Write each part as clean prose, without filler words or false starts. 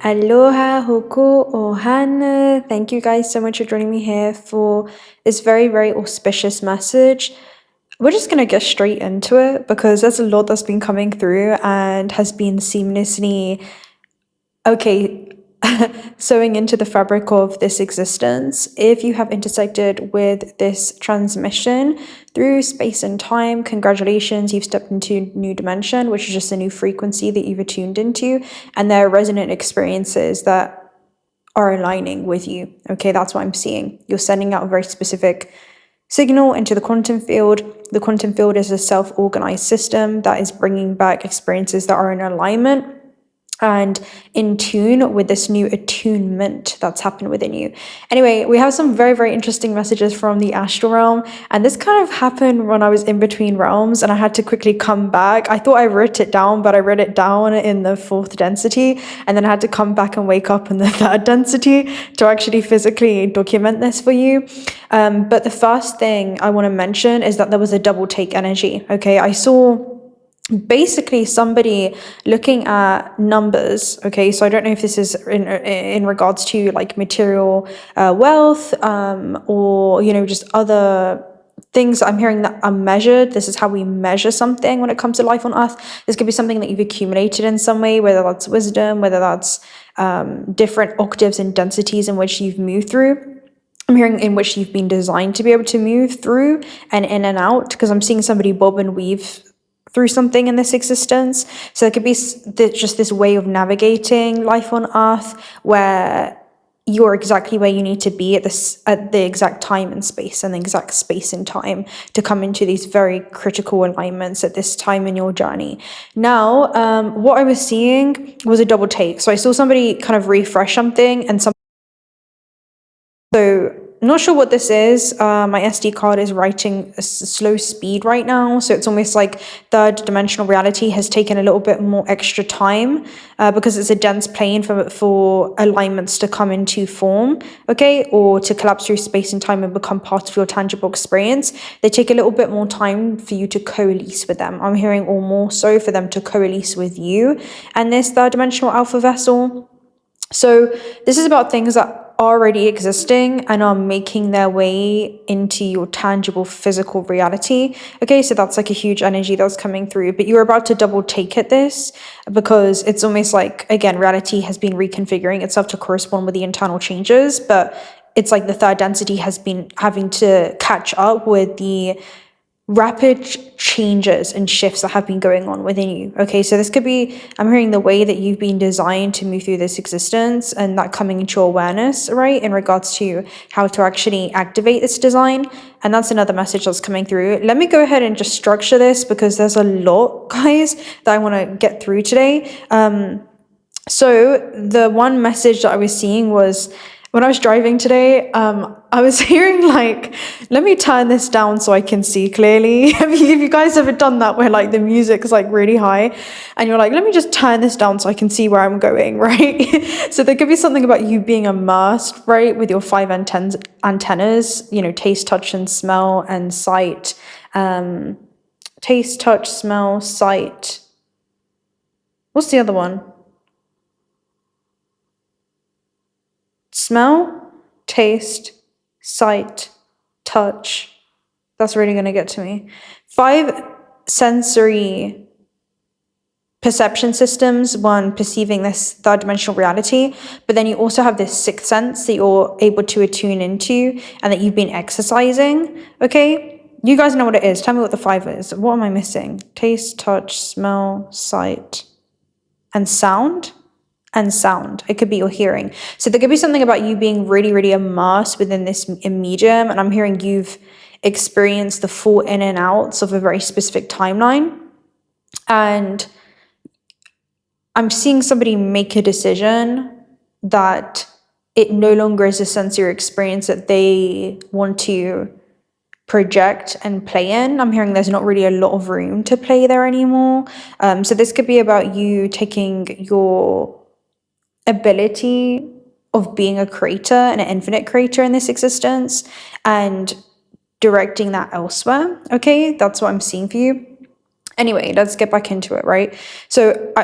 Aloha hoko ohana. Thank you guys so much for joining me here for this very, very auspicious message. We're just going to get straight into it because there's a lot that's been coming through and has been seamlessly, sewing into the fabric of this existence. If you have intersected with this transmission through space and time, congratulations, you've stepped into a new dimension, which is just a new frequency that you've attuned into, and there are resonant experiences that are aligning with you. Okay, that's what I'm seeing. You're sending out a very specific signal into the quantum field. The quantum field is a self-organized system that is bringing back experiences that are in alignment and in tune with this new attunement that's happened within you. Anyway, we have some very, very interesting messages from the astral realm, and this kind of happened when I was in between realms and I had to quickly come back. I thought I wrote it down, but I wrote it down in the 4th density, and then I had to come back and wake up in the 3rd density to actually physically document this for you. But the first thing I want to mention is that there was a double take energy. Okay, I saw basically somebody looking at numbers. Okay, so I don't know if this is in regards to like material wealth, or just other things I'm hearing that are measured. This is how we measure something when it comes to life on earth. This could be something that you've accumulated in some way, whether that's wisdom, whether that's different octaves and densities in which you've moved through. I'm hearing in which you've been designed to be able to move through and in and out, because I'm seeing somebody bob and weave through something in this existence. So it could be just this way of navigating life on earth where you're exactly where you need to be at the exact time and space, and the exact space and time to come into these very critical alignments at this time in your journey. Now, what I was seeing was a double take. So I saw somebody kind of refresh something, and so I'm not sure what this is. My SD card is writing a slow speed right now, so it's almost like 3rd dimensional reality has taken a little bit more extra time because it's a dense plane for alignments to come into form, okay, or to collapse through space and time and become part of your tangible experience. They take a little bit more time for you to coalesce with them. I'm hearing, or more so, for them to coalesce with you and this 3rd dimensional alpha vessel. So this is about things that already existing and are making their way into your tangible physical reality. Okay, so that's like a huge energy that's coming through, but you're about to double take at this because it's almost like, again, reality has been reconfiguring itself to correspond with the internal changes, but it's like the 3rd density has been having to catch up with the rapid changes and shifts that have been going on within you. Okay, so this could be, I'm hearing the way that you've been designed to move through this existence, and that coming into awareness, right, in regards to how to actually activate this design. And that's another message that's coming through. Let me go ahead and just structure this because there's a lot, guys, that I want to get through today. So the one message that I was seeing was, when I was driving today, I was hearing like, let me turn this down so I can see clearly. Have you guys ever done that where like the music's like really high and you're like, let me just turn this down so I can see where I'm going, right? So there could be something about you being immersed, right, with your 5 antennas, taste, touch, and smell and sight. Taste, touch, smell, sight. What's the other one? Smell, taste, sight, touch. That's really going to get to me. 5 sensory perception systems, one perceiving this 3rd dimensional reality, but then you also have this 6th sense that you're able to attune into and that you've been exercising. Okay, you guys know what it is. Tell me what the 5 is. What am I missing? Taste, touch, smell, sight, and sound. And sound. It could be your hearing. So there could be something about you being really, really immersed within this medium, and I'm hearing you've experienced the full in and outs of a very specific timeline, and I'm seeing somebody make a decision that it no longer is a sensory experience that they want to project and play in. I'm hearing there's not really a lot of room to play there anymore. So this could be about you taking your ability of being a creator and an infinite creator in this existence and directing that elsewhere. Okay, that's what I'm seeing for you. Anyway, let's get back into it, right? So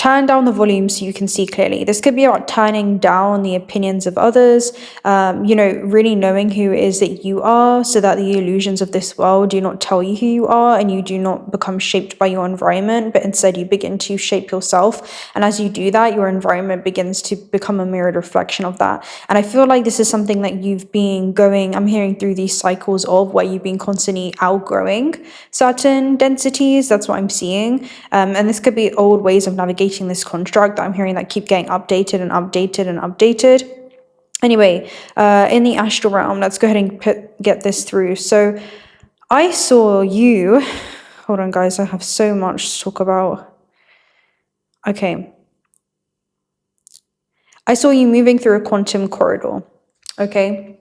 turn down the volume so you can see clearly. This could be about turning down the opinions of others, really knowing who it is that you are, so that the illusions of this world do not tell you who you are, and you do not become shaped by your environment, but instead you begin to shape yourself. And as you do that, your environment begins to become a mirrored reflection of that. And I feel like this is something that you've been I'm hearing through these cycles of where you've been constantly outgrowing certain densities. That's what I'm seeing. And this could be old ways of navigating this construct that I'm hearing that keep getting updated and updated and updated. Anyway, in the astral realm, let's go ahead and get this through. So I saw you, hold on guys, I have so much to talk about. Okay. I saw you moving through a quantum corridor. Okay.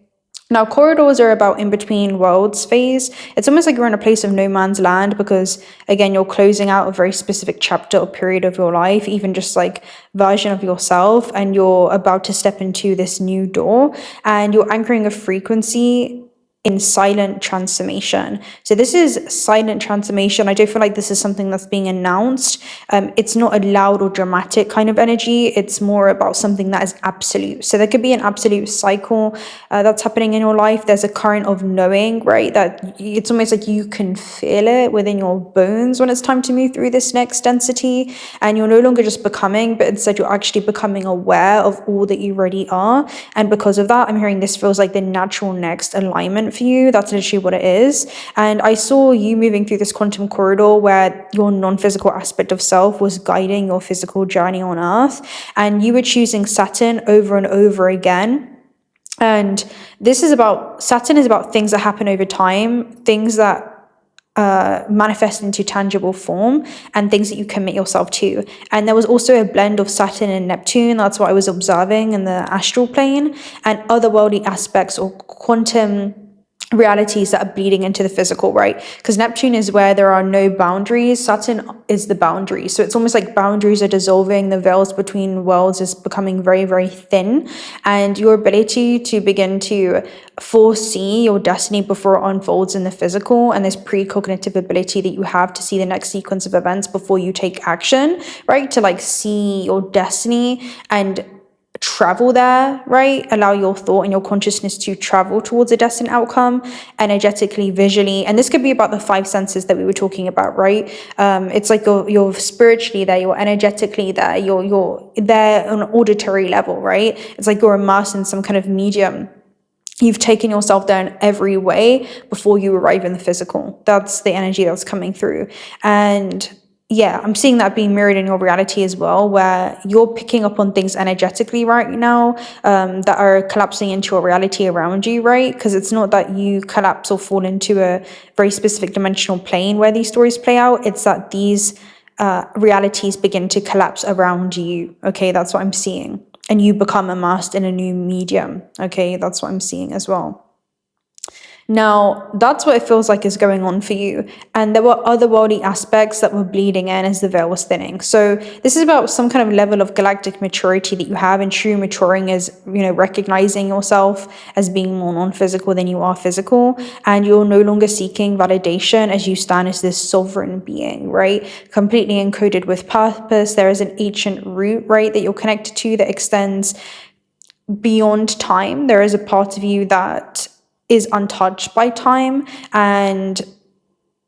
Now, corridors are about in between worlds phase. It's almost like you're in a place of no man's land, because again, you're closing out a very specific chapter or period of your life, even just like version of yourself, and you're about to step into this new door, and you're anchoring a frequency in silent transformation. So this is silent transformation. I don't feel like this is something that's being announced. It's not a loud or dramatic kind of energy. It's more about something that is absolute. So there could be an absolute cycle that's happening in your life. There's a current of knowing, right? That it's almost like you can feel it within your bones when it's time to move through this next density. And you're no longer just becoming, but instead you're actually becoming aware of all that you already are. And because of that, I'm hearing this feels like the natural next alignment for you. That's literally what it is. And I saw you moving through this quantum corridor where your non-physical aspect of self was guiding your physical journey on Earth, and you were choosing Saturn over and over again. And Saturn is about things that happen over time, things that manifest into tangible form, and things that you commit yourself to. And there was also a blend of Saturn and Neptune. That's what I was observing in the astral plane, and otherworldly aspects or quantum realities that are bleeding into the physical, right? Because Neptune is where there are no boundaries. Saturn is the boundary. So it's almost like boundaries are dissolving. The veils between worlds is becoming very, very thin. And your ability to begin to foresee your destiny before it unfolds in the physical, and this precognitive ability that you have to see the next sequence of events before you take action, right? To like see your destiny and travel there, right? Allow your thought and your consciousness to travel towards a destined outcome energetically, visually. And this could be about the five senses that we were talking about, right? It's like you're spiritually there, you're energetically there, you're there on an auditory level, right? It's like you're immersed in some kind of medium. You've taken yourself there in every way before you arrive in the physical. That's the energy that's coming through. And yeah, I'm seeing that being mirrored in your reality as well, where you're picking up on things energetically right now that are collapsing into a reality around you, right? Because it's not that you collapse or fall into a very specific dimensional plane where these stories play out. It's that these realities begin to collapse around you. Okay, that's what I'm seeing. And you become immersed in a new medium. Okay, that's what I'm seeing as well. Now, that's what it feels like is going on for you. And there were otherworldly aspects that were bleeding in as the veil was thinning. So this is about some kind of level of galactic maturity that you have. And true maturing is, recognizing yourself as being more non-physical than you are physical. And you're no longer seeking validation as you stand as this sovereign being, right? Completely encoded with purpose. There is an ancient root, right, that you're connected to that extends beyond time. There is a part of you that is untouched by time, and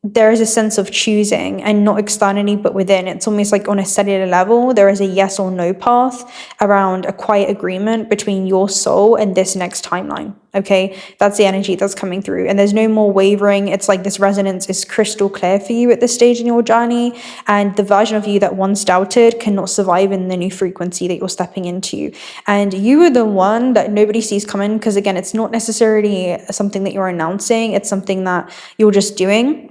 there is a sense of choosing, and not externally but within. It's almost like on a cellular level there is a yes or no path around a quiet agreement between your soul and this next timeline. Okay, that's the energy that's coming through, and there's no more wavering. It's like this resonance is crystal clear for you at this stage in your journey, and the version of you that once doubted cannot survive in the new frequency that you're stepping into. And you are the one that nobody sees coming, because again, it's not necessarily something that you're announcing, it's something that you're just doing.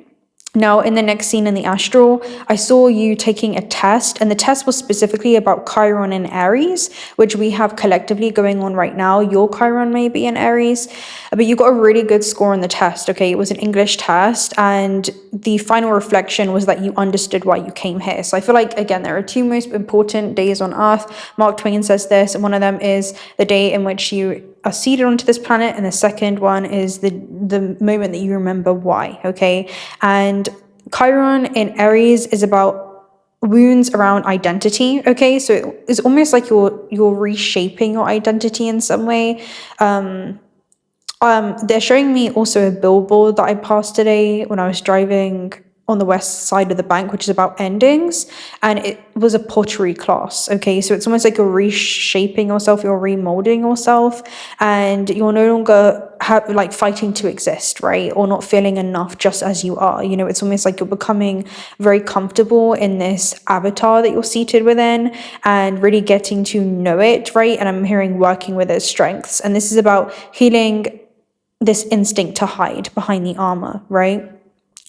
Now, in the next scene in the astral, I saw you taking a test, and the test was specifically about Chiron in Aries, which we have collectively going on right now. Your Chiron may be in Aries, but you got a really good score on the test, okay? It was an English test, and the final reflection was that you understood why you came here. So I feel like, again, there are two most important days on Earth. Mark Twain says this, and one of them is the day in which you are seeded onto this planet, and the second one is the moment that you remember why, okay? And Chiron in Aries is about wounds around identity. Okay, so it's almost like you're reshaping your identity in some way. They're showing me also a billboard that I passed today when I was driving on the west side of the bank, which is about endings, and it was a pottery class. Okay, so it's almost like you're reshaping yourself, you're remolding yourself, and you're no longer like fighting to exist, right? Or not feeling enough just as you are. You know, it's almost like you're becoming very comfortable in this avatar that you're seated within and really getting to know it, right? And I'm hearing working with its strengths, and this is about healing this instinct to hide behind the armor, right?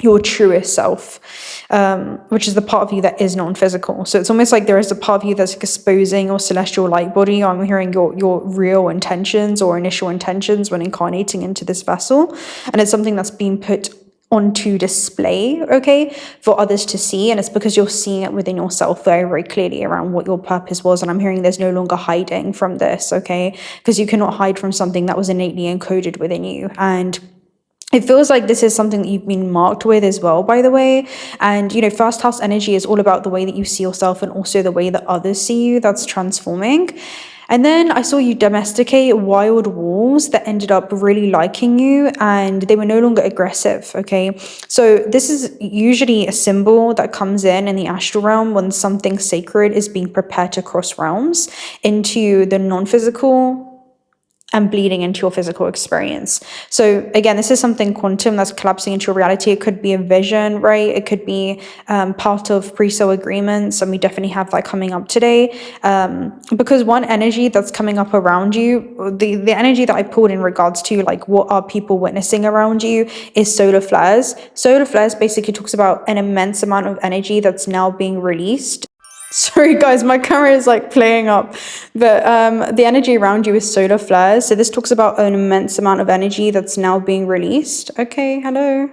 Your truest self, which is the part of you that is non-physical. So it's almost like there is a part of you that's exposing your celestial light body. I'm hearing your real intentions or initial intentions when incarnating into this vessel, and it's something that's being put onto display, okay, for others to see, and it's because you're seeing it within yourself very, very clearly around what your purpose was. And I'm hearing there's no longer hiding from this, okay, because you cannot hide from something that was innately encoded within you. And it feels like this is something that you've been marked with as well, by the way. And, you know, first house energy is all about the way that you see yourself and also the way that others see you. That's transforming. And then I saw you domesticate wild wolves that ended up really liking you, and they were no longer aggressive, okay? So this is usually a symbol that comes in the astral realm when something sacred is being prepared to cross realms into the non-physical and bleeding into your physical experience. So again, this is something quantum that's collapsing into your reality. It could be a vision, right? It could be part of pre-soul agreements, and we definitely have that coming up today. Because one energy that's coming up around you, the energy that I pulled in regards to like what are people witnessing around you is solar flares. Solar flares basically talks about an immense amount of energy that's now being released. Sorry guys, my camera is like playing up, but the energy around you is solar flares. So this talks about an immense amount of energy that's now being released. Okay, hello.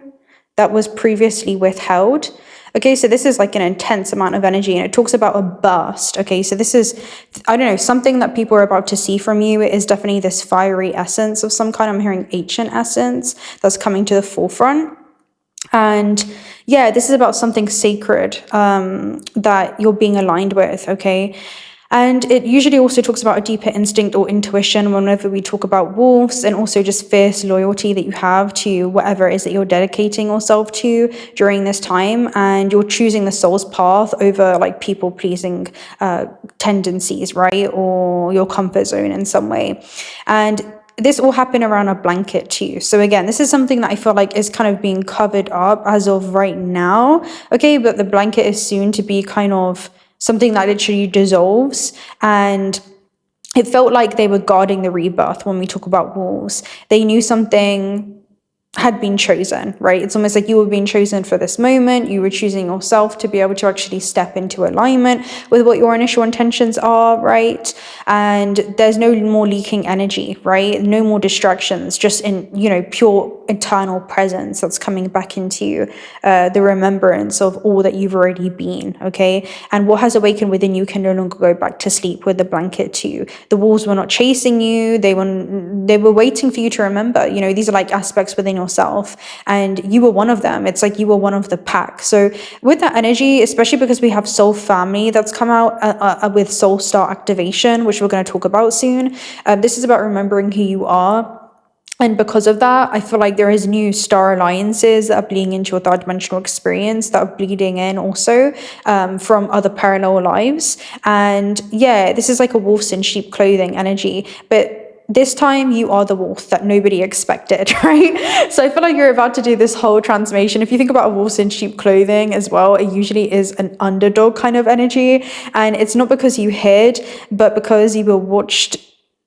That was previously withheld. Okay, so this is like an intense amount of energy, and it talks about a burst. Okay, so this is, I don't know, something that people are about to see from you is definitely this fiery essence of some kind. I'm hearing ancient essence that's coming to the forefront. And yeah, this is about something sacred that you're being aligned with, okay? And it usually also talks about a deeper instinct or intuition whenever we talk about wolves, and also just fierce loyalty that you have to whatever it is that you're dedicating yourself to during this time. And you're choosing the soul's path over like people-pleasing tendencies, right? Or your comfort zone in some way. And this all happened around a blanket too. So again, this is something that I feel like is kind of being covered up as of right now. Okay, but the blanket is soon to be kind of something that literally dissolves. And it felt like they were guarding the rebirth when we talk about wolves. They knew something had been chosen, right? It's almost like you were being chosen for this moment. You were choosing yourself to be able to actually step into alignment with what your initial intentions are, right? And there's no more leaking energy, right? No more distractions, just in, you know, pure eternal presence that's coming back into the remembrance of all that you've already been, okay? And what has awakened within you can no longer go back to sleep with the blanket too. The wolves were not chasing you. They were waiting for you to remember. You know, these are like aspects within yourself, and you were one of them. It's like you were one of the pack. So with that energy, especially because we have soul family that's come out with soul star activation, which we're going to talk about soon, this is about remembering who you are. And because of that, I feel like there is new star alliances that are bleeding into your third dimensional experience, that are bleeding in also from other parallel lives. And yeah, this is like a wolves in sheep clothing energy, but this time you are the wolf that nobody expected, right? So I feel like you're about to do this whole transformation. If you think about wolves in sheep clothing as well, it usually is an underdog kind of energy. And it's not because you hid, but because you were watched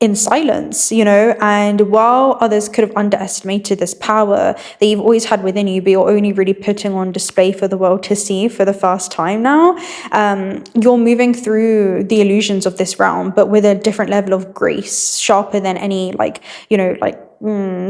in silence, you know. And while others could have underestimated this power that you've always had within you, but you're only really putting on display for the world to see for the first time now, you're moving through the illusions of this realm, but with a different level of grace, sharper than any, like, you know, like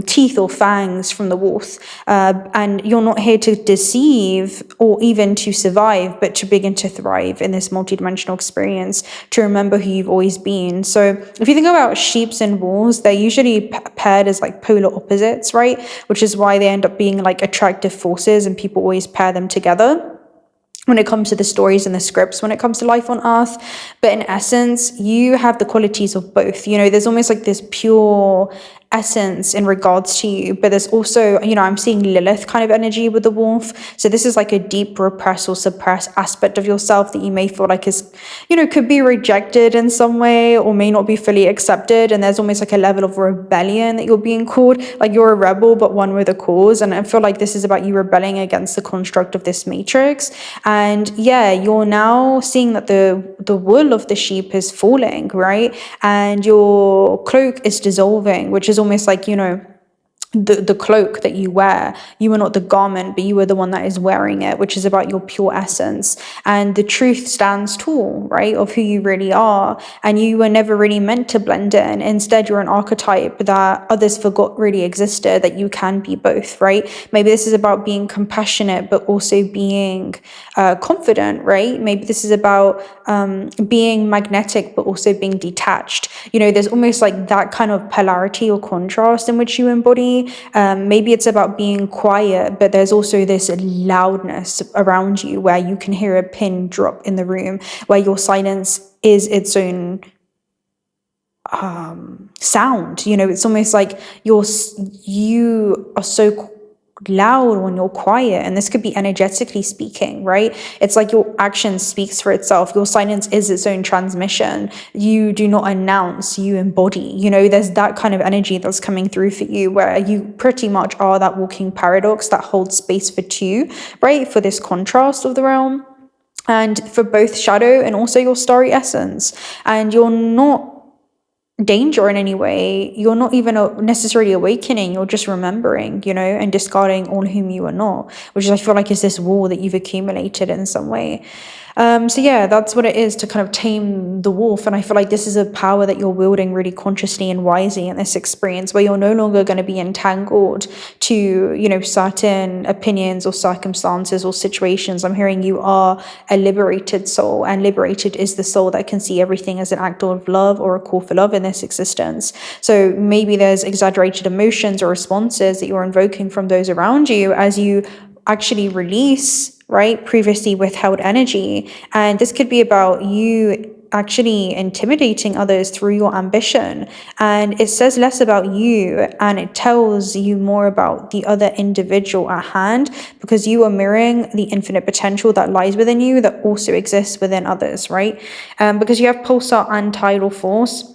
teeth or fangs from the wolf. And you're not here to deceive or even to survive, but to begin to thrive in this multidimensional experience, to remember who you've always been. So if you think about sheeps and wolves, they're usually paired as like polar opposites, right? Which is why they end up being like attractive forces, and people always pair them together. when it comes to the stories and the scripts, when it comes to life on earth. But in essence, you have the qualities of both. You know, there's almost like this pure essence in regards to you, but there's also, you know, I'm seeing Lilith kind of energy with the wolf. So this is like a deep repressed or suppressed aspect of yourself that you may feel like is, you know, could be rejected in some way or may not be fully accepted. And there's almost like a level of rebellion that you're being called, like you're a rebel but one with a cause. And I feel like this is about you rebelling against the construct of this matrix. And yeah, you're now seeing that the wool of the sheep is falling, right? And your cloak is dissolving, which is almost like, you know, the cloak that you wear. You are not the garment, but you are the one that is wearing it, which is about your pure essence. And the truth stands tall, right, of who you really are. And you were never really meant to blend in. Instead, you're an archetype that others forgot really existed, that you can be both, right? Maybe this is about being compassionate, but also being confident, right? Maybe this is about being magnetic, but also being detached. You know, there's almost like that kind of polarity or contrast in which you embody. Maybe it's about being quiet, but there's also this loudness around you where you can hear a pin drop in the room, where your silence is its own sound. You know, it's almost like you are so loud when you're quiet, and this could be energetically speaking, right? It's like your action speaks for itself. Your silence is its own transmission. You do not announce, you embody. You know, there's that kind of energy that's coming through for you, where you pretty much are that walking paradox that holds space for two, right? For this contrast of the realm, and for both shadow and also your starry essence. And you're not danger in any way. You're not even necessarily awakening. You're just remembering, you know, and discarding all whom you are not, which I feel like is this wall that you've accumulated in some way. So yeah, that's what it is to kind of tame the wolf. And I feel like this is a power that you're wielding really consciously and wisely in this experience, where you're no longer going to be entangled to, you know, certain opinions or circumstances or situations. I'm hearing you are a liberated soul, and liberated is the soul that can see everything as an act of love or a call for love in this existence. So maybe there's exaggerated emotions or responses that you're invoking from those around you as you actually release, right, previously withheld energy. And this could be about you actually intimidating others through your ambition. And it says less about you and it tells you more about the other individual at hand, because you are mirroring the infinite potential that lies within you that also exists within others, right? Because you have pulsar and tidal force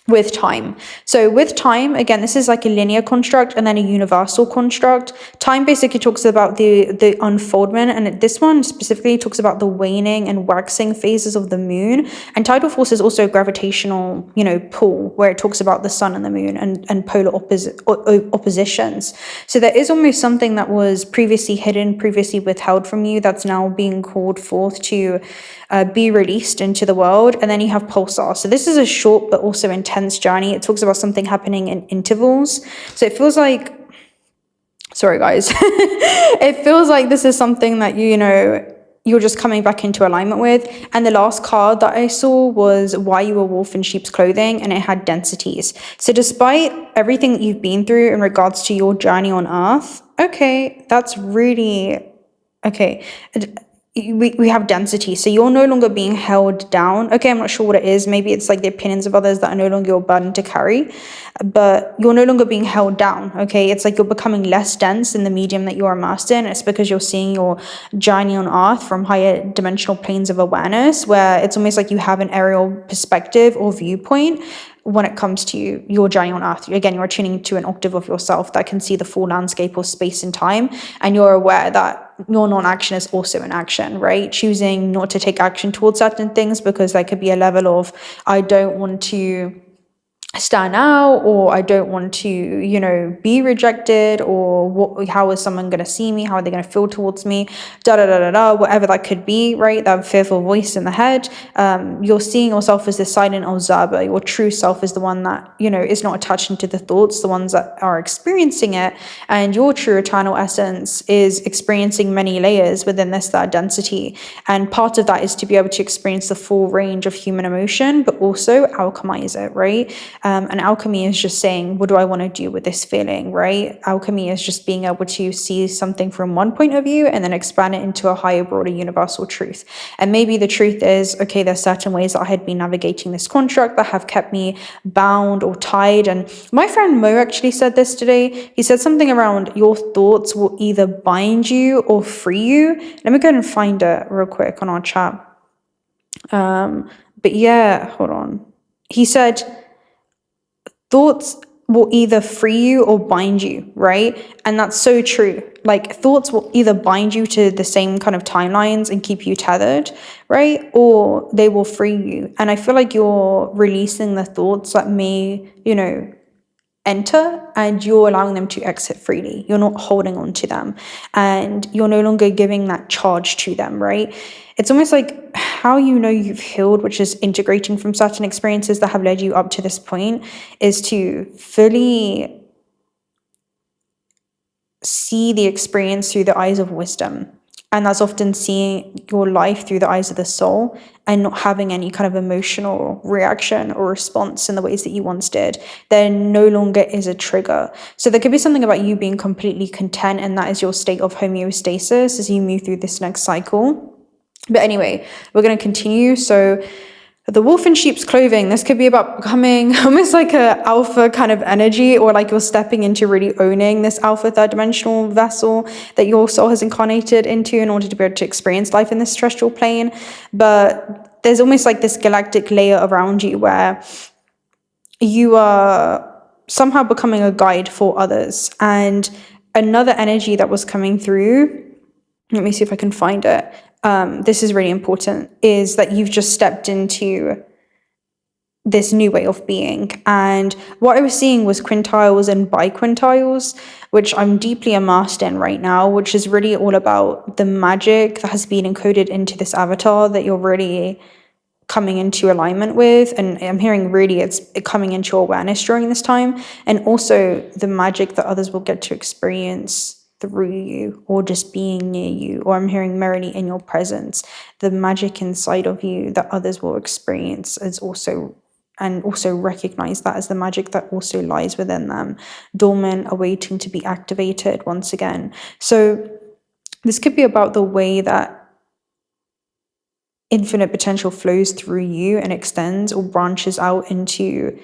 with time. So with time, again, this is like a linear construct and then a universal construct. Time basically talks about the unfoldment, and this one specifically talks about the waning and waxing phases of the moon. And tidal force is also a gravitational, you know, pull, where it talks about the sun and the moon and polar oppositions. So there is almost something that was previously hidden, previously withheld from you, that's now being called forth to be released into the world. And then you have pulsar. So this is a short but also intense journey. It talks about something happening in intervals. So it feels like, sorry guys, it feels like this is something that you know, you're just coming back into alignment with. And the last card that I saw was Why You a Wolf in Sheep's Clothing, and it had densities. So despite everything that you've been through in regards to your journey on earth, okay, that's really, okay. We have density, so you're no longer being held down. Okay, I'm not sure what it is. Maybe it's like the opinions of others that are no longer your burden to carry, but you're no longer being held down. Okay, it's like you're becoming less dense in the medium that you're immersed in. It's because you're seeing your journey on earth from higher dimensional planes of awareness, where it's almost like you have an aerial perspective or viewpoint when it comes to your journey on earth. Again, you're tuning to an octave of yourself that can see the full landscape of space and time, and you're aware that your non-action is also an action, right? Choosing not to take action towards certain things because there could be a level of, I don't want to stand out, or I don't want to, you know, be rejected, or how is someone going to see me? How are they going to feel towards me? Whatever that could be, right? That fearful voice in the head. You're seeing yourself as the silent observer. Your true self is the one that, you know, is not attached to the thoughts, the ones that are experiencing it. And your true eternal essence is experiencing many layers within this third density. And part of that is to be able to experience the full range of human emotion, but also alchemize it, right? And alchemy is just saying, what do I want to do with this feeling, right? Alchemy is just being able to see something from one point of view and then expand it into a higher, broader, universal truth. And maybe the truth is, okay, there's certain ways that I had been navigating this construct that have kept me bound or tied. And my friend Mo actually said this today. He said something around your thoughts will either bind you or free you. Let me go ahead and find it real quick on our chat. But yeah, hold on. He said, thoughts will either free you or bind you, right? And that's so true. Like, thoughts will either bind you to the same kind of timelines and keep you tethered, right? Or they will free you. And I feel like you're releasing the thoughts that may, enter, and you're allowing them to exit freely. You're not holding on to them, and you're no longer giving that charge to them, right? It's almost like how you've healed, which is integrating from certain experiences that have led you up to this point, is to fully see the experience through the eyes of wisdom. And that's often seeing your life through the eyes of the soul and not having any kind of emotional reaction or response in the ways that you once did. There no longer is a trigger. So there could be something about you being completely content, and that is your state of homeostasis as you move through this next cycle. But anyway, we're going to continue. So the wolf in sheep's clothing, this could be about becoming almost like a alpha kind of energy, or like you're stepping into really owning this alpha third dimensional vessel that your soul has incarnated into in order to be able to experience life in this terrestrial plane. But there's almost like this galactic layer around you where you are somehow becoming a guide for others. And another energy that was coming through, let me see if I can find it. This is really important, is that you've just stepped into this new way of being. And what I was seeing was quintiles and biquintiles, which I'm deeply immersed in right now, which is really all about the magic that has been encoded into this avatar that you're really coming into alignment with. And I'm hearing really it's coming into your awareness during this time, and also the magic that others will get to experience through you, or just being near you, or I'm hearing merely in your presence. The magic inside of you that others will experience is also recognize that as the magic that also lies within them, dormant, awaiting to be activated once again. So this could be about the way that infinite potential flows through you and extends or branches out into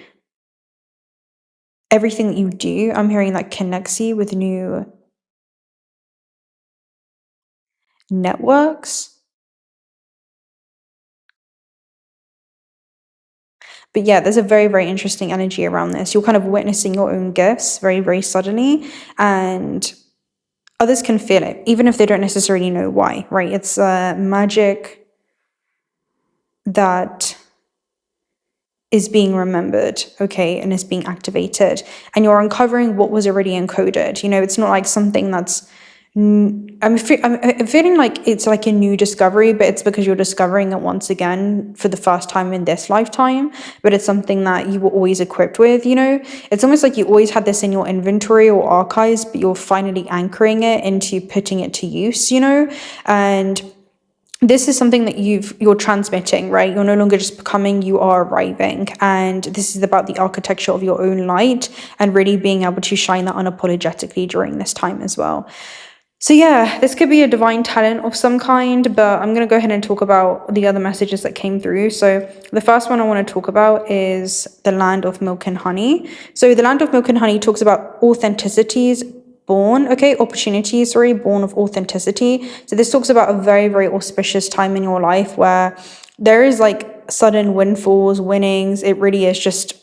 everything that you do. I'm hearing that connects you with new networks. But yeah, there's a very, very interesting energy around this. You're kind of witnessing your own gifts very, very suddenly, and others can feel it, even if they don't necessarily know why, right? It's magic that is being remembered, okay, and is being activated. And you're uncovering what was already encoded. It's not like something that's I'm feeling like it's like a new discovery, but it's because you're discovering it once again for the first time in this lifetime. But it's something that you were always equipped with. It's almost like you always had this in your inventory or archives, but you're finally anchoring it into putting it to use. And this is something that you're transmitting, right? You're no longer just becoming, you are arriving. And this is about the architecture of your own light and really being able to shine that unapologetically during this time as well. So yeah, this could be a divine talent of some kind, but I'm going to go ahead and talk about the other messages that came through. So the first one I want to talk about is the land of milk and honey. So the land of milk and honey talks about opportunities born of authenticity. So this talks about a very, very auspicious time in your life where there is like sudden windfalls, winnings. It really is just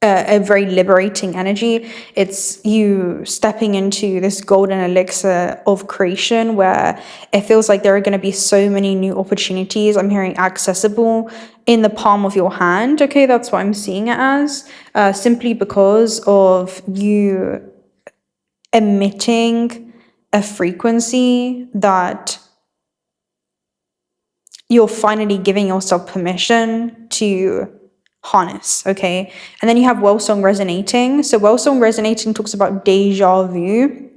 a very liberating energy. It's you stepping into this golden elixir of creation where it feels like there are going to be so many new opportunities. I'm hearing accessible in the palm of your hand. Okay, that's what I'm seeing it as, simply because of you emitting a frequency that you're finally giving yourself permission to harness, okay? And then you have well song resonating. So well song resonating talks about deja vu.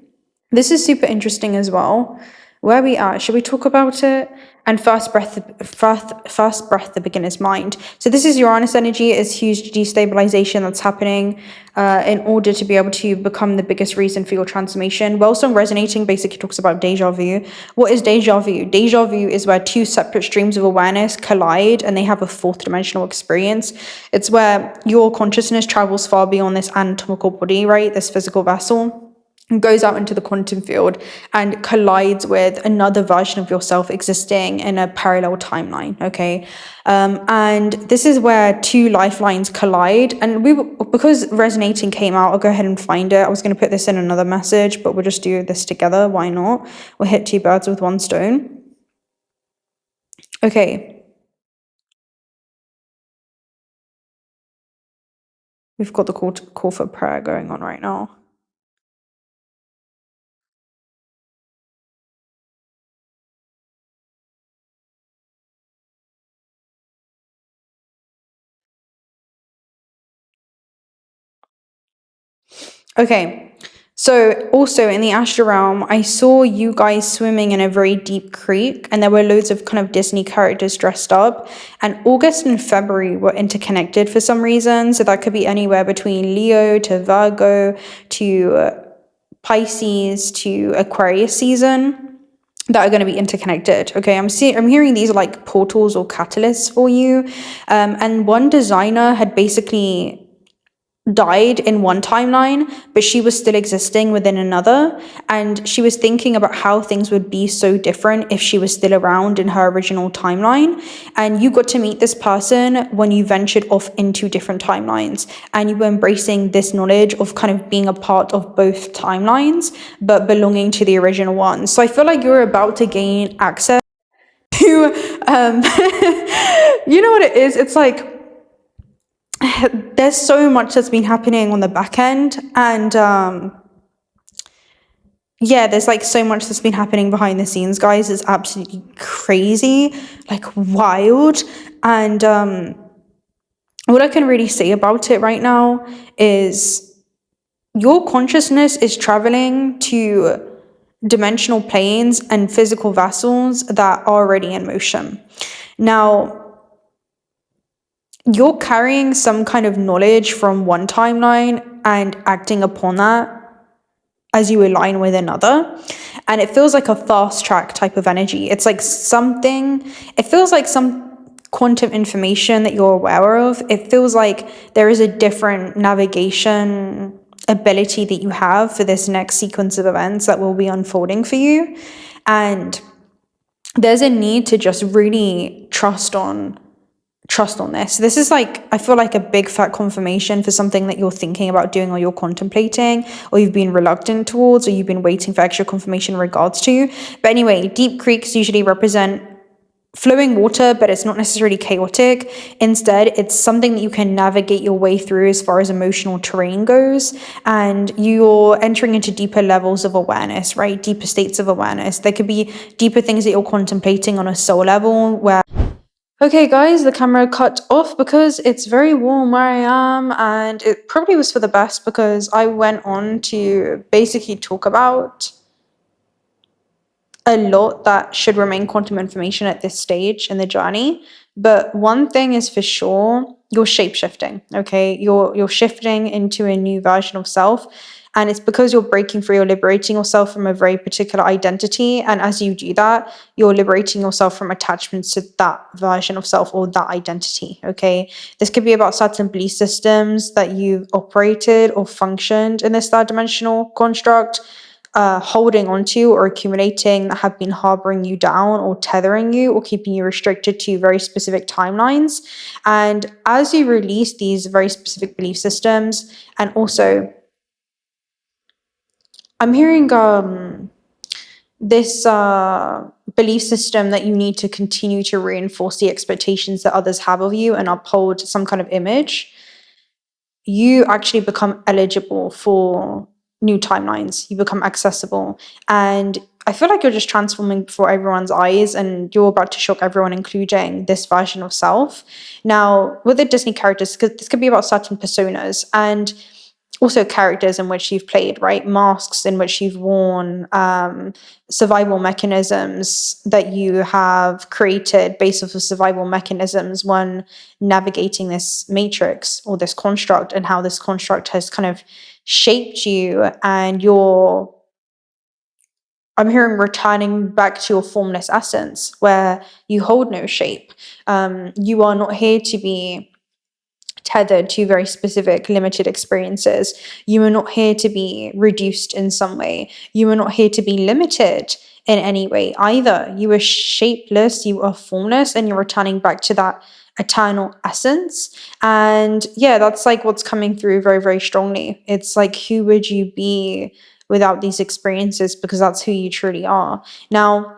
This is super interesting as well. where we are, should we talk about it? And first breath, the beginner's mind. So this is Uranus energy, is huge destabilization that's happening in order to be able to become the biggest reason for your transformation. Wellstone resonating basically talks about deja vu. What is deja vu? Deja vu is where two separate streams of awareness collide and they have a fourth dimensional experience. It's where your consciousness travels far beyond this anatomical body, right? This physical vessel, goes out into the quantum field and collides with another version of yourself existing in a parallel timeline, okay? And this is where two lifelines collide. And because resonating came out, I'll go ahead and find it. I was going to put this in another message, but we'll just do this together. Why not? We'll hit two birds with one stone. Okay. We've got the call for prayer going on right now. Okay, so also in the astral realm, I saw you guys swimming in a very deep creek, and there were loads of kind of Disney characters dressed up, and August and February were interconnected for some reason. So that could be anywhere between Leo to Virgo to Pisces to Aquarius season that are going to be interconnected. Okay, I'm hearing these are like portals or catalysts for you. And one designer had basically died in one timeline, but she was still existing within another, and she was thinking about how things would be so different if she was still around in her original timeline. And you got to meet this person when you ventured off into different timelines, and you were embracing this knowledge of kind of being a part of both timelines but belonging to the original one. So I feel like you're about to gain access to you know what it is, it's like there's so much that's been happening on the back end, and yeah, there's like so much that's been happening behind the scenes, guys. It's absolutely crazy, like wild. And what I can really say about it right now is your consciousness is traveling to dimensional planes and physical vessels that are already in motion. Now, you're carrying some kind of knowledge from one timeline and acting upon that as you align with another. And it feels like a fast track type of energy. It's like it feels like some quantum information that you're aware of. It feels like there is a different navigation ability that you have for this next sequence of events that will be unfolding for you. And there's a need to just really trust on this. This is like, I feel like a big fat confirmation for something that you're thinking about doing, or you're contemplating, or you've been reluctant towards, or you've been waiting for extra confirmation in regards to. But anyway, deep creeks usually represent flowing water, but it's not necessarily chaotic. Instead, it's something that you can navigate your way through as far as emotional terrain goes, and you're entering into deeper levels of awareness, right? Deeper states of awareness. There could be deeper things that you're contemplating on a soul level where... Okay, guys, the camera cut off because it's very warm where I am, and it probably was for the best because I went on to basically talk about a lot that should remain quantum information at this stage in the journey. But one thing is for sure, you're shape-shifting, okay? You're shifting into a new version of self. And it's because you're breaking free, you're liberating yourself from a very particular identity. And as you do that, you're liberating yourself from attachments to that version of self or that identity, okay? This could be about certain belief systems that you've operated or functioned in this third dimensional construct, holding onto or accumulating, that have been harboring you down or tethering you or keeping you restricted to very specific timelines. And as you release these very specific belief systems, and also I'm hearing this belief system that you need to continue to reinforce the expectations that others have of you and uphold some kind of image, you actually become eligible for new timelines. You become accessible. And I feel like you're just transforming before everyone's eyes, and you're about to shock everyone, including this version of self. Now, with the Disney characters, this could be about certain personas, and also characters in which you've played, right? Masks in which you've worn, survival mechanisms that you have created based off of survival mechanisms when navigating this matrix or this construct, and how this construct has kind of shaped you, and I'm hearing returning back to your formless essence where you hold no shape. You are not here to be tethered to very specific limited experiences. You are not here to be reduced in some way. You are not here to be limited in any way either. You are shapeless, you are formless, and you're returning back to that eternal essence. And yeah, that's like what's coming through very, very strongly. It's like, who would you be without these experiences? Because that's who you truly are. Now,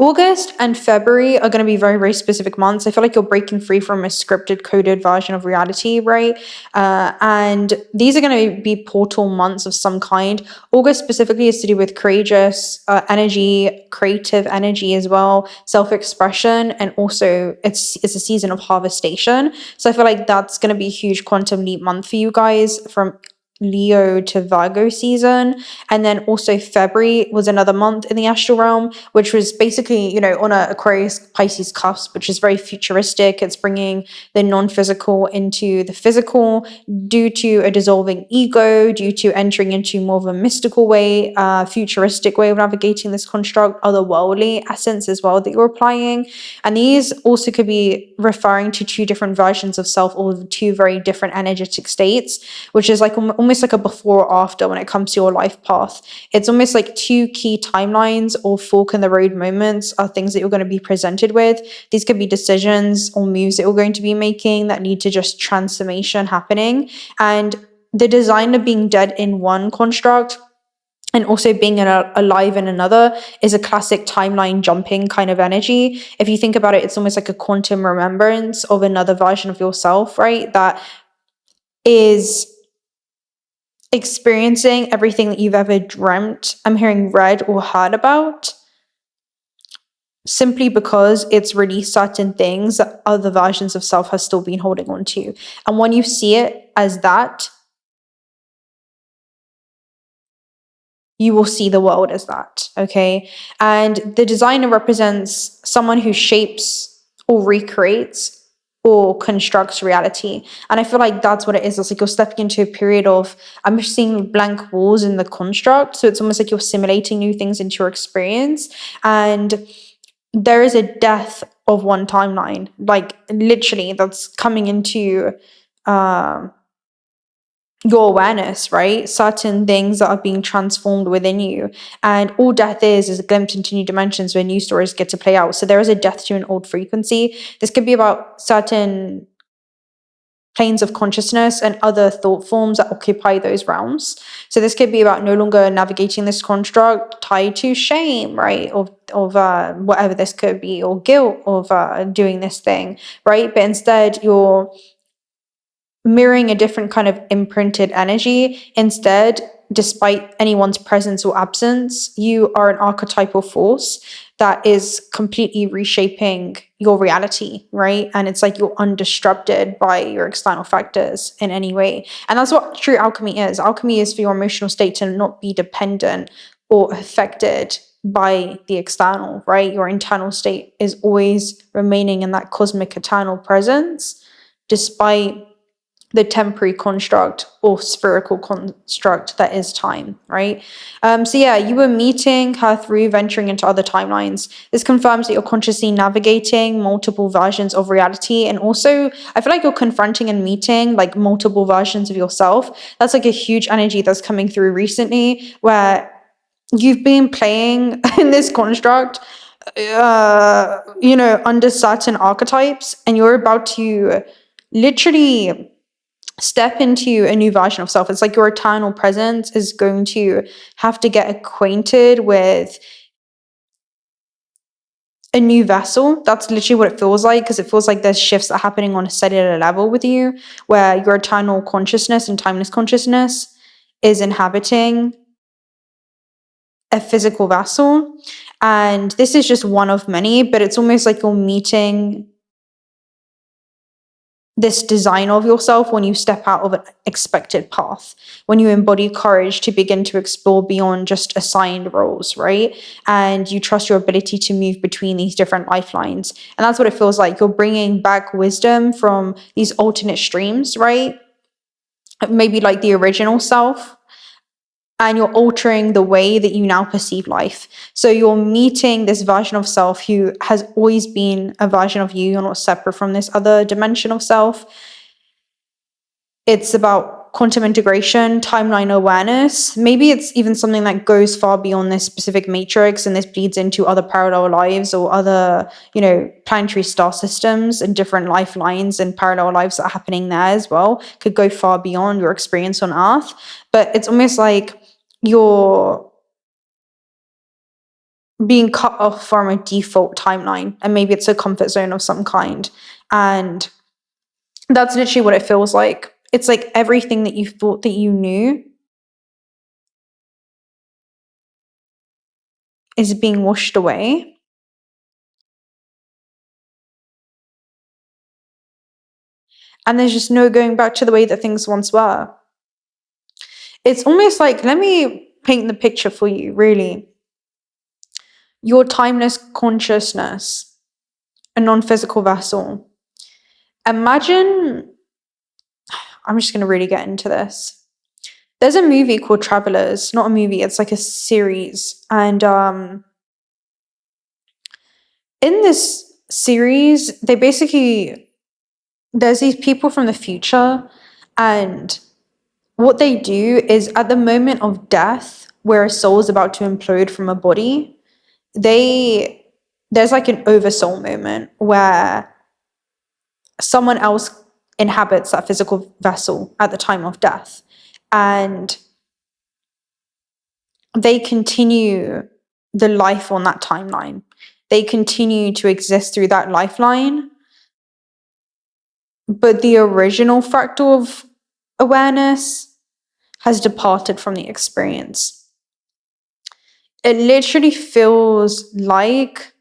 August and February are going to be very, very specific months. I feel like you're breaking free from a scripted, coded version of reality, right? And these are going to be portal months of some kind. August specifically is to do with courageous energy, creative energy as well, self-expression, and also it's a season of harvestation. So I feel like that's going to be a huge quantum leap month for you guys, from Leo to Virgo season. And then also February was another month in the astral realm, which was basically, on a Aquarius Pisces cusp, which is very futuristic. It's bringing the non-physical into the physical due to a dissolving ego, due to entering into more of a mystical way, futuristic way of navigating this construct, otherworldly essence as well that you're applying. And these also could be referring to two different versions of self, or two very different energetic states, which is like almost like a before or after when it comes to your life path. It's almost like two key timelines or fork in the road moments are things that you're going to be presented with. These could be decisions or moves that you're going to be making that need to just transformation happening. And the design of being dead in one construct and also being alive in another is a classic timeline jumping kind of energy. If you think about it, it's almost like a quantum remembrance of another version of yourself, right? That is experiencing everything that you've ever dreamt, I'm hearing, read or heard about, simply because it's released certain things that other versions of self has still been holding on to. And when you see it as that, you will see the world as that, okay? And the designer represents someone who shapes or recreates or constructs reality. And I feel like that's what it is. It's like you're stepping into a period of, I'm seeing blank walls in the construct. So it's almost like you're simulating new things into your experience. And there is a death of one timeline, like literally, that's coming into your awareness, right? Certain things that are being transformed within you. And all death is a glimpse into new dimensions where new stories get to play out. So there is a death to an old frequency. This could be about certain planes of consciousness and other thought forms that occupy those realms. So this could be about no longer navigating this construct tied to shame, right? Of whatever this could be, or guilt of doing this thing, right? But instead you're mirroring a different kind of imprinted energy. Instead, despite anyone's presence or absence, you are an archetypal force that is completely reshaping your reality, right? And it's like you're undisrupted by your external factors in any way. And that's what true alchemy is. Alchemy is for your emotional state to not be dependent or affected by the external, right? Your internal state is always remaining in that cosmic eternal presence, despite the temporary construct or spherical construct that is time, right? So yeah, you were meeting her through venturing into other timelines. This confirms that you're consciously navigating multiple versions of reality. And also, I feel like you're confronting and meeting like multiple versions of yourself. That's like a huge energy that's coming through recently, where you've been playing in this construct, under certain archetypes, and you're about to literally step into a new version of self. It's like your eternal presence is going to have to get acquainted with a new vessel. That's literally what it feels like, because it feels like there's shifts that are happening on a cellular level with you, where your eternal consciousness and timeless consciousness is inhabiting a physical vessel. And this is just one of many, but it's almost like you're meeting this design of yourself when you step out of an expected path, when you embody courage to begin to explore beyond just assigned roles, right? And you trust your ability to move between these different lifelines. And that's what it feels like. You're bringing back wisdom from these alternate streams, right? Maybe like the original self, and you're altering the way that you now perceive life. So you're meeting this version of self who has always been a version of you. You're not separate from this other dimension of self. It's about quantum integration, timeline awareness. Maybe it's even something that goes far beyond this specific matrix, and this bleeds into other parallel lives or other, planetary star systems and different lifelines and parallel lives that are happening there as well. Could go far beyond your experience on Earth. But it's almost like you're being cut off from a default timeline, and maybe it's a comfort zone of some kind. And that's literally what it feels like. It's like everything that you thought that you knew is being washed away. And there's just no going back to the way that things once were. It's almost like, let me paint the picture for you, really. Your timeless consciousness, a non-physical vessel. Imagine, I'm just going to really get into this. There's a movie called Travelers. Not a movie, it's like a series. And in this series, there's these people from the future, and what they do is at the moment of death, where a soul is about to implode from a body, there's like an oversoul moment where someone else inhabits that physical vessel at the time of death, and they continue the life on that timeline. They continue to exist through that lifeline, but the original fractal of awareness has departed from the experience. It literally feels like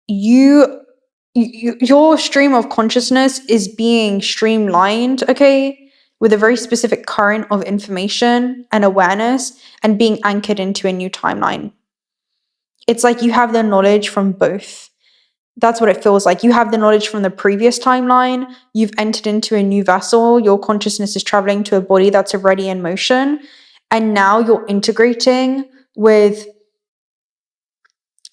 your stream of consciousness is being streamlined, okay, with a very specific current of information and awareness, and being anchored into a new timeline. It's like you have the knowledge from both. That's what it feels like. You have the knowledge from the previous timeline. You've entered into a new vessel. Your consciousness is traveling to a body that's already in motion. And now you're integrating with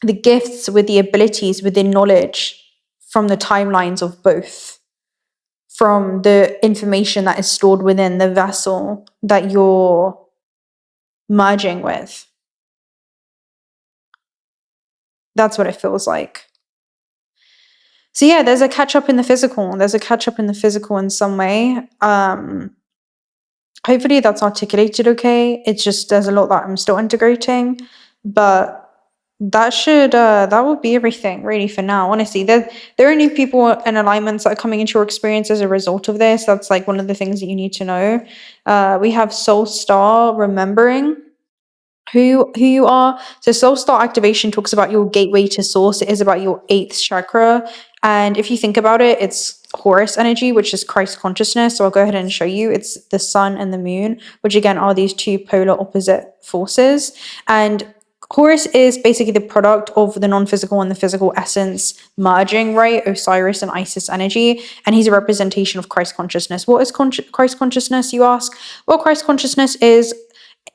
the gifts, with the abilities, with the knowledge from the timelines of both, from the information that is stored within the vessel that you're merging with. That's what it feels like. So yeah, there's a catch up in the physical. There's a catch up in the physical in some way. Hopefully that's articulated okay. It's just, there's a lot that I'm still integrating, but that would be everything really for now. Honestly, there are new people and alignments that are coming into your experience as a result of this. That's like one of the things that you need to know. We have Soul Star remembering who you are. So Soul Star activation talks about your gateway to source. It is about your 8th chakra. And if you think about it, it's Horus energy, which is Christ consciousness. So I'll go ahead and show you. It's the sun and the moon, which again are these two polar opposite forces. And Horus is basically the product of the non-physical and the physical essence merging, right? Osiris and Isis energy. And he's a representation of Christ consciousness. What is Christ consciousness, you ask? Well, Christ consciousness is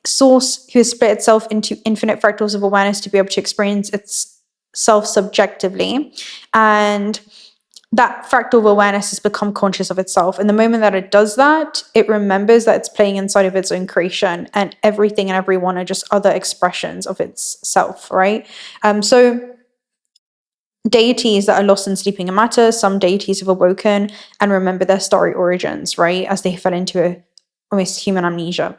source who has split itself into infinite fractals of awareness to be able to experience itself subjectively. And that fractal of awareness has become conscious of itself. And the moment that it does that, it remembers that it's playing inside of its own creation, and everything and everyone are just other expressions of its self, right? So deities that are lost in sleeping in matter, some deities have awoken and remember their starry origins, right? As they fell into almost human amnesia.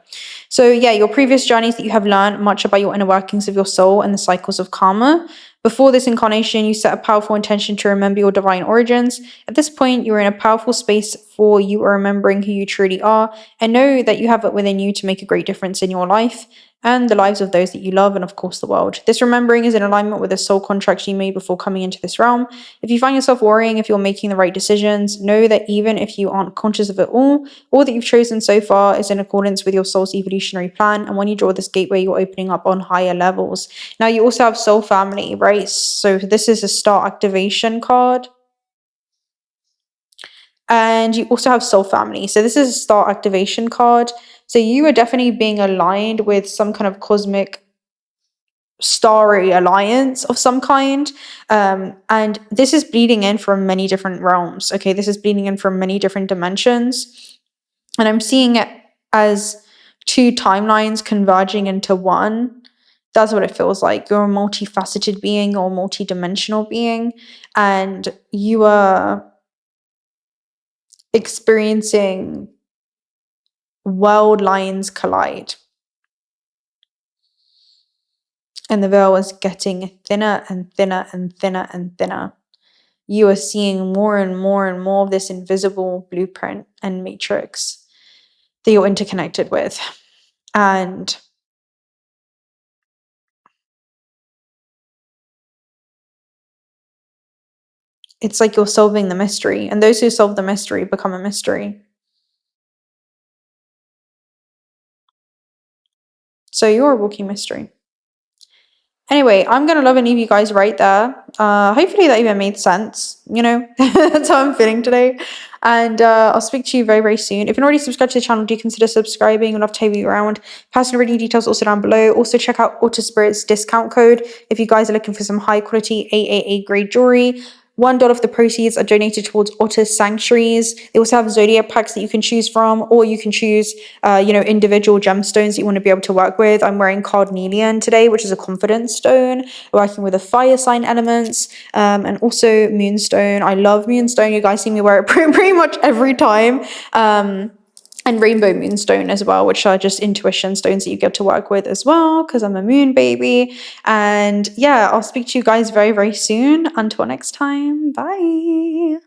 So yeah, your previous journeys that you have learned much about your inner workings of your soul and the cycles of karma. Before this incarnation, you set a powerful intention to remember your divine origins. At this point, you are in a powerful space for you are remembering who you truly are, and know that you have it within you to make a great difference in your life. and the lives of those that you love, and of course the world. This remembering is in alignment with the soul contracts you made before coming into this realm. If you find yourself worrying if you're making the right decisions, know that even if you aren't conscious of it all that you've chosen so far is in accordance with your soul's evolutionary plan, and when you draw this gateway, you're opening up on higher levels. Now you also have soul family, right? So this is a star activation card. And you also have soul family. So this is a star activation card. So you are definitely being aligned with some kind of cosmic starry alliance of some kind. And this is bleeding in from many different realms. Okay, this is bleeding in from many different dimensions. And I'm seeing it as two timelines converging into one. That's what it feels like. You're a multifaceted being or multidimensional being, and you are experiencing world lines collide. And the veil is getting thinner and thinner and thinner and thinner. You are seeing more and more and more of this invisible blueprint and matrix that you're interconnected with. And it's like you're solving the mystery, and those who solve the mystery become a mystery. So you're a walking mystery. Anyway, I'm going to love and leave you guys right there. Hopefully that even made sense. That's how I'm feeling today. And I'll speak to you very, very soon. If you're not already subscribed to the channel, do consider subscribing. I'd love to have you around. Personal reading details also down below. Also check out Auto Spirit's discount code if you guys are looking for some high quality AAA grade jewelry. $1 of the proceeds are donated towards otter sanctuaries. They also have zodiac packs that you can choose from, or you can choose, individual gemstones that you want to be able to work with. I'm wearing 𝓬𝓪𝓻𝓫 today, which is a confidence stone, working with the fire sign elements, and also moonstone. I love moonstone. You guys see me wear it pretty much every time. And rainbow moonstone as well, which are just intuition stones that you get to work with as well, because I'm a moon baby. And yeah, I'll speak to you guys very, very soon. Until next time, bye.